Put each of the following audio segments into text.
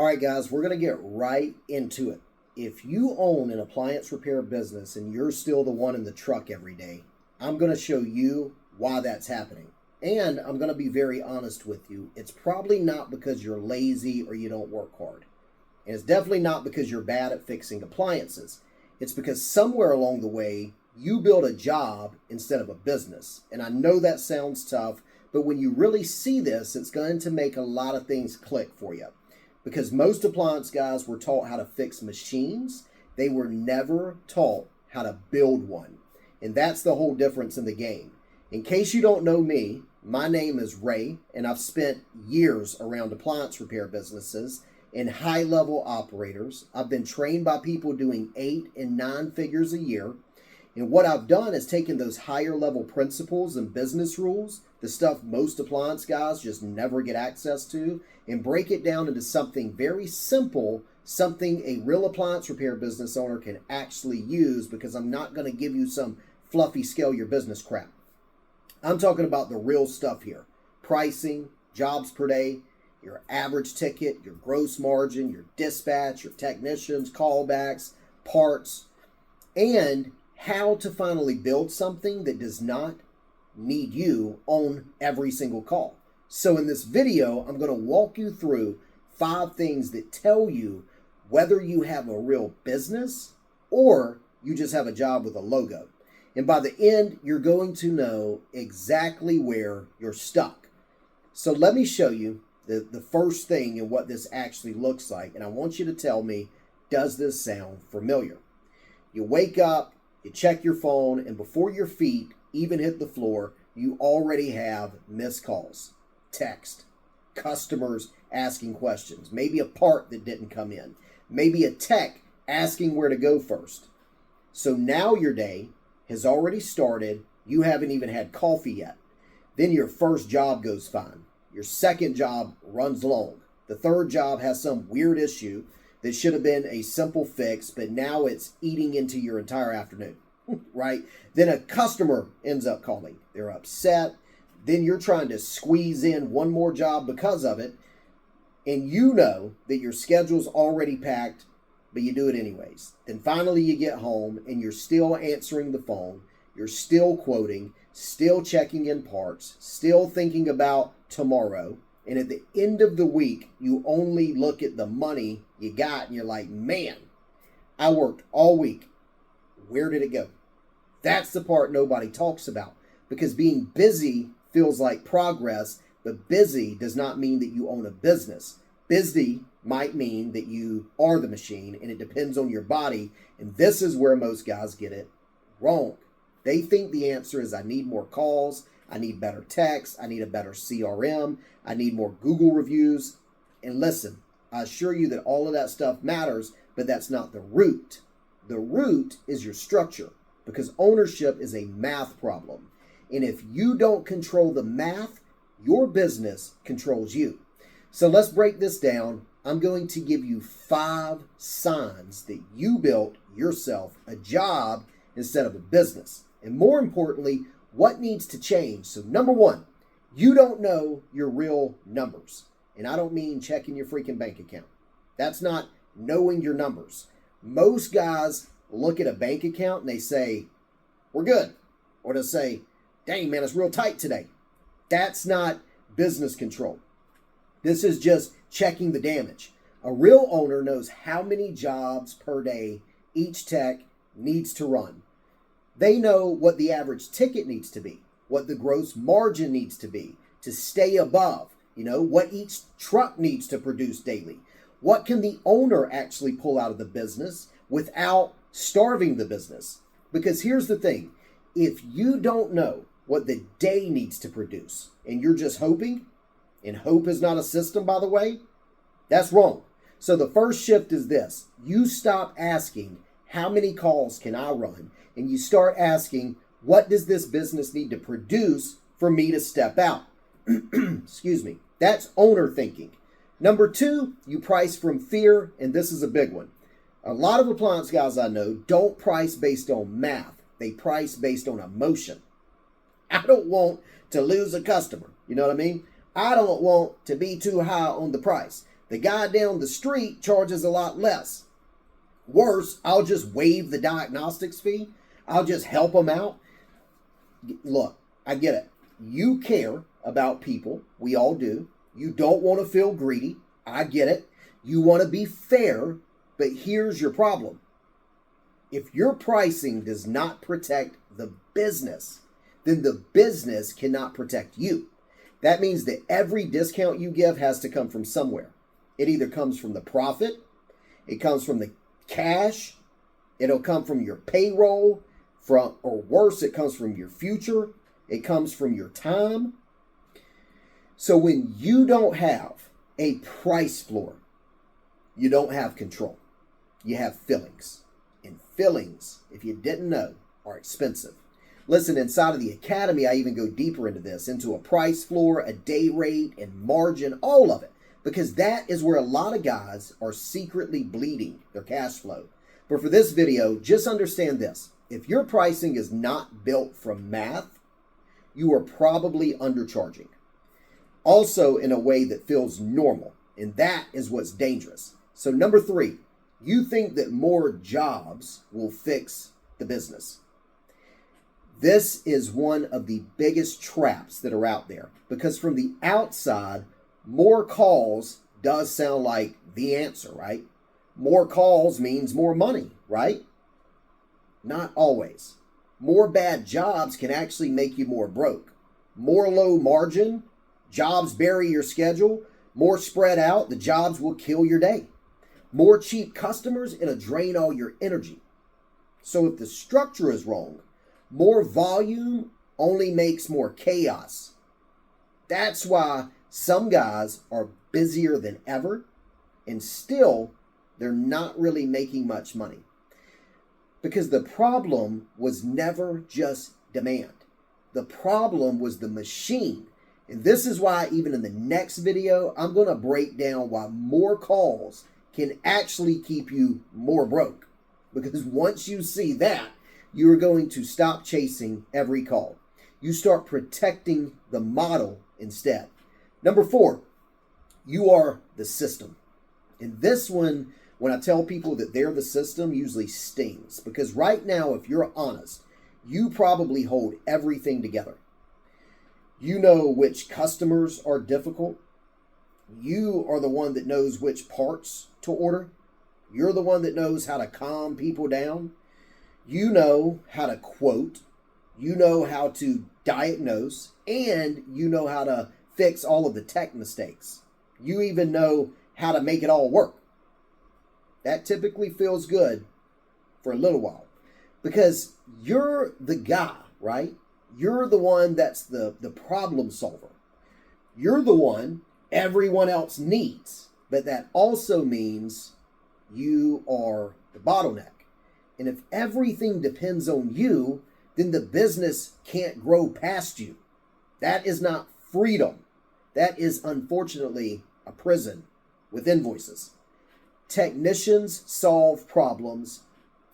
right, guys, we're going to get right into it. If you own an appliance repair business and you're still the one in the truck every day, I'm going to show you why that's happening. And I'm going to be very honest with you. It's probably not because you're lazy or you don't work hard. And it's definitely not because you're bad at fixing appliances. It's because somewhere along the way, you build a job instead of a business. And I know that sounds tough, but when you really see this, it's going to make a lot of things click for you. Because most appliance guys were taught how to fix machines. They were never taught how to build one. And that's the whole difference in the game. In case you don't know me, my name is Ray, and I've spent years around appliance repair businesses and high-level operators. I've been trained by people doing 8 and 9 figures a year. And what I've done is taken those higher-level principles and business rules, the stuff most appliance guys just never get access to, and break it down into something very simple, something a real appliance repair business owner can actually use, because I'm not going to give you some fluffy scale your business crap. I'm talking about the real stuff here. Pricing, jobs per day, your average ticket, your gross margin, your dispatch, your technicians, callbacks, parts, and how to finally build something that does not need you on every single call. So in this video, I'm going to walk you through 5 things that tell you whether you have a real business or you just have a job with a logo. And by the end, you're going to know exactly where you're stuck. So let me show you the first thing and what this actually looks like. And I want you to tell me, does this sound familiar? You wake up, you check your phone, and before your feet even hit the floor, you already have missed calls, text, customers asking questions, maybe a part that didn't come in, maybe a tech asking where to go first. So now your day has already started. You haven't even had coffee yet. Then your first job goes fine. Your second job runs long. The third job has some weird issue that should have been a simple fix, but now it's eating into your entire afternoon, right? Then a customer ends up calling. They're upset. Then you're trying to squeeze in one more job because of it, and you know that your schedule's already packed, but you do it anyways. Then finally you get home and you're still answering the phone. You're still quoting, still checking in parts, still thinking about tomorrow. And at the end of the week, you only look at the money you got and you're like, man, I worked all week. Where did it go? That's the part nobody talks about, because being busy feels like progress, but busy does not mean that you own a business. Busy might mean that you are the machine, and it depends on your body. And this is where most guys get it wrong. They think the answer is, I need more calls, I need better text, I need a better CRM, I need more Google reviews. And listen, I assure you that all of that stuff matters, but that's not the root. The root is your structure, because ownership is a math problem. And if you don't control the math, your business controls you. So let's break this down. I'm going to give you 5 signs that you built yourself a job instead of a business. And more importantly, what needs to change. So number 1, you don't know your real numbers. And I don't mean checking your freaking bank account. That's not knowing your numbers. Most guys look at a bank account and they say, we're good. Or they'll say, dang man, it's real tight today. That's not business control. This is just checking the damage. A real owner knows how many jobs per day each tech needs to run. They know what the average ticket needs to be, what the gross margin needs to be to stay above, what each truck needs to produce daily. What can the owner actually pull out of the business without starving the business? Because here's the thing, if you don't know what the day needs to produce and you're just hoping, and hope is not a system, by the way, that's wrong. So the first shift is this. You stop asking, how many calls can I run? And you start asking, what does this business need to produce for me to step out? Excuse me. That's owner thinking. Number 2, you price from fear, and this is a big one. A lot of appliance guys I know don't price based on math. They price based on emotion. I don't want to lose a customer. You know what I mean? I don't want to be too high on the price. The guy down the street charges a lot less. Worse, I'll just waive the diagnostics fee. I'll just help them out. Look, I get it. You care about people. We all do. You don't want to feel greedy. I get it. You want to be fair, but here's your problem. If your pricing does not protect the business, then the business cannot protect you. That means that every discount you give has to come from somewhere. It either comes from the profit, it comes from the cash, it'll come from your payroll, or worse, it comes from your future, it comes from your time. So when you don't have a price floor, you don't have control. You have fillings. And fillings, if you didn't know, are expensive. Listen, inside of the academy, I even go deeper into this, into a price floor, a day rate, and margin, all of it. Because that is where a lot of guys are secretly bleeding their cash flow. But for this video, just understand this. If your pricing is not built from math, you are probably undercharging. Also in a way that feels normal. And that is what's dangerous. So number 3, you think that more jobs will fix the business. This is one of the biggest traps that are out there. Because from the outside, more calls does sound like the answer, right? More calls means more money, right? Not always. More bad jobs can actually make you more broke. More low margin, jobs bury your schedule. More spread out, the jobs will kill your day. More cheap customers, it'll drain all your energy. So if the structure is wrong, more volume only makes more chaos. That's why some guys are busier than ever, and still they're not really making much money. Because the problem was never just demand. The problem was the machine. And this is why even in the next video, I'm going to break down why more calls can actually keep you more broke. Because once you see that, you are going to stop chasing every call. You start protecting the model instead. Number 4, you are the system. And this one, when I tell people that they're the system, usually stings. Because right now, if you're honest, you probably hold everything together. You know which customers are difficult. You are the one that knows which parts to order. You're the one that knows how to calm people down. You know how to quote. You know how to diagnose. And you know how to fix all of the tech mistakes. You even know how to make it all work. That typically feels good for a little while. Because you're the guy, right? You're the one that's the problem solver. You're the one everyone else needs. But that also means you are the bottleneck. And if everything depends on you, then the business can't grow past you. That is not freedom. That is unfortunately a prison with invoices. Technicians solve problems.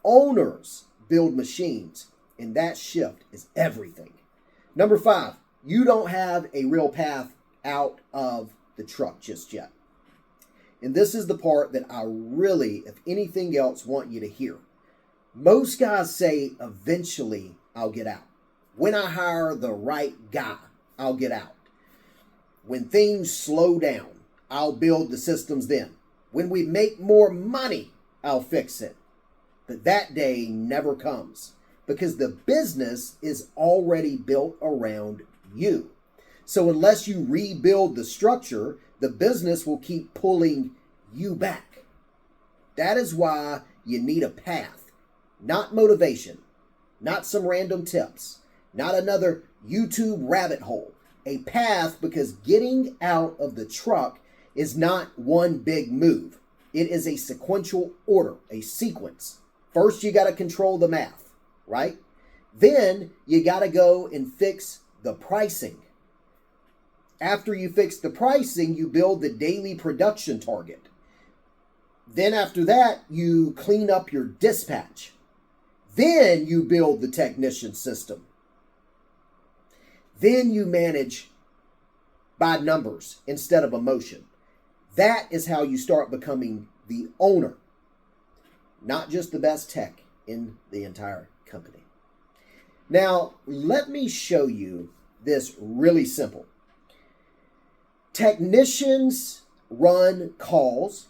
Owners build machines. And that shift is everything. Number 5, you don't have a real path out of the truck just yet. And this is the part that I really, if anything else, want you to hear. Most guys say, eventually I'll get out. When I hire the right guy, I'll get out. When things slow down, I'll build the systems then. When we make more money, I'll fix it. But that day never comes. Because the business is already built around you. So unless you rebuild the structure, the business will keep pulling you back. That is why you need a path, not motivation, not some random tips, not another YouTube rabbit hole. A path, because getting out of the truck is not one big move. It is a sequential order, a sequence. First, you got to control the math. Right? Then you got to go and fix the pricing. After you fix the pricing, you build the daily production target. Then after that, you clean up your dispatch. Then you build the technician system. Then you manage by numbers instead of emotion. That is how you start becoming the owner, not just the best tech in the entire company. Now, let me show you this really simple. Technicians run calls.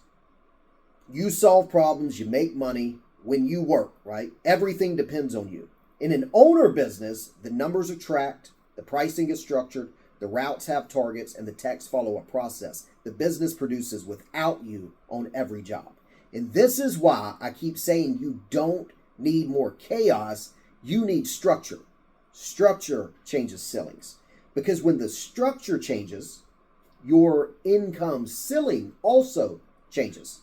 You solve problems, you make money when you work, right? Everything depends on you. In an owner business, the numbers are tracked, the pricing is structured, the routes have targets, and the techs follow a process. The business produces without you on every job. And this is why I keep saying you don't need more chaos, you need structure. Structure changes ceilings. Because when the structure changes, your income ceiling also changes.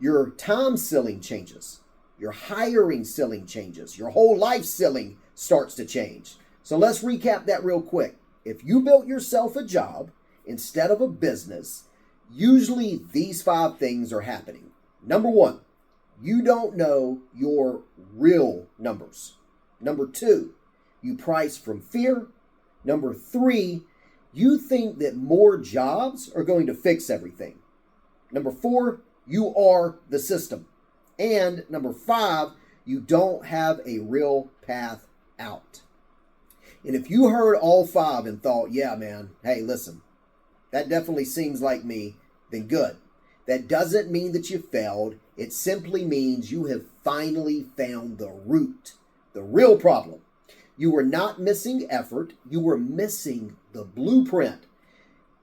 Your time ceiling changes. Your hiring ceiling changes. Your whole life ceiling starts to change. So let's recap that real quick. If you built yourself a job instead of a business, usually these 5 things are happening. Number 1, you don't know your real numbers. Number 2, you price from fear. Number 3, you think that more jobs are going to fix everything. Number 4, you are the system. And number 5, you don't have a real path out. And if you heard all 5 and thought, yeah, man, hey, listen, that definitely seems like me, then good. That doesn't mean that you failed. It simply means you have finally found the root, the real problem. You were not missing effort. You were missing the blueprint.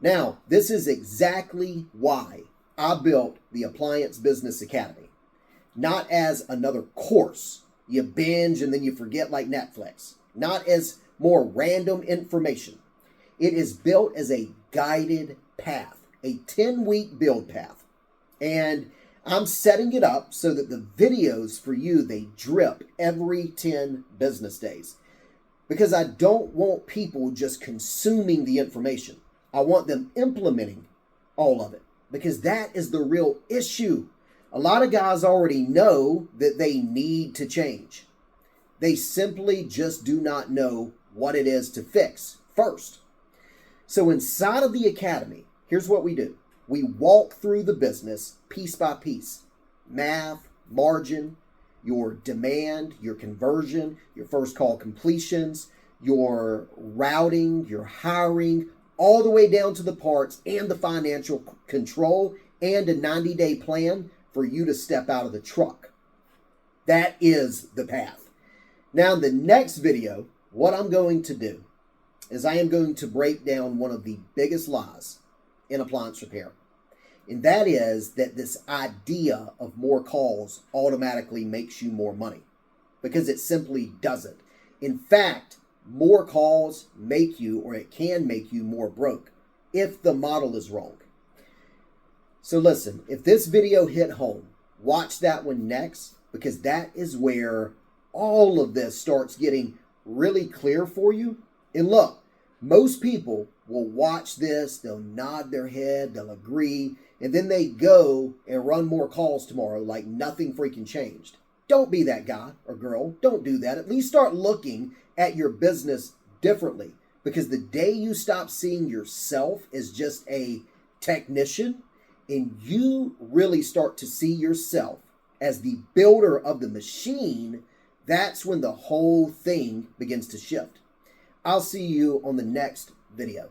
Now, this is exactly why I built the Appliance Business Academy. Not as another course you binge and then you forget like Netflix. Not as more random information. It is built as a guided path, a 10-week build path. And I'm setting it up so that the videos for you, they drip every 10 business days. Because I don't want people just consuming the information. I want them implementing all of it. Because that is the real issue. A lot of guys already know that they need to change. They simply just do not know what it is to fix first. So inside of the academy, here's what we do. We walk through the business piece by piece. Math, margin, your demand, your conversion, your first call completions, your routing, your hiring, all the way down to the parts and the financial control and a 90-day plan for you to step out of the truck. That is the path. Now, in the next video, what I'm going to do is I am going to break down one of the biggest lies in appliance repair. And that is that this idea of more calls automatically makes you more money. Because it simply doesn't. In fact, more calls make you, or it can make you, more broke if the model is wrong. So listen, if this video hit home, watch that one next, because that is where all of this starts getting really clear for you. And look, most people will watch this, they'll nod their head, they'll agree, and then they go and run more calls tomorrow like nothing freaking changed. Don't be that guy or girl. Don't do that. At least start looking at your business differently. Because the day you stop seeing yourself as just a technician and you really start to see yourself as the builder of the machine, that's when the whole thing begins to shift. I'll see you on the next video.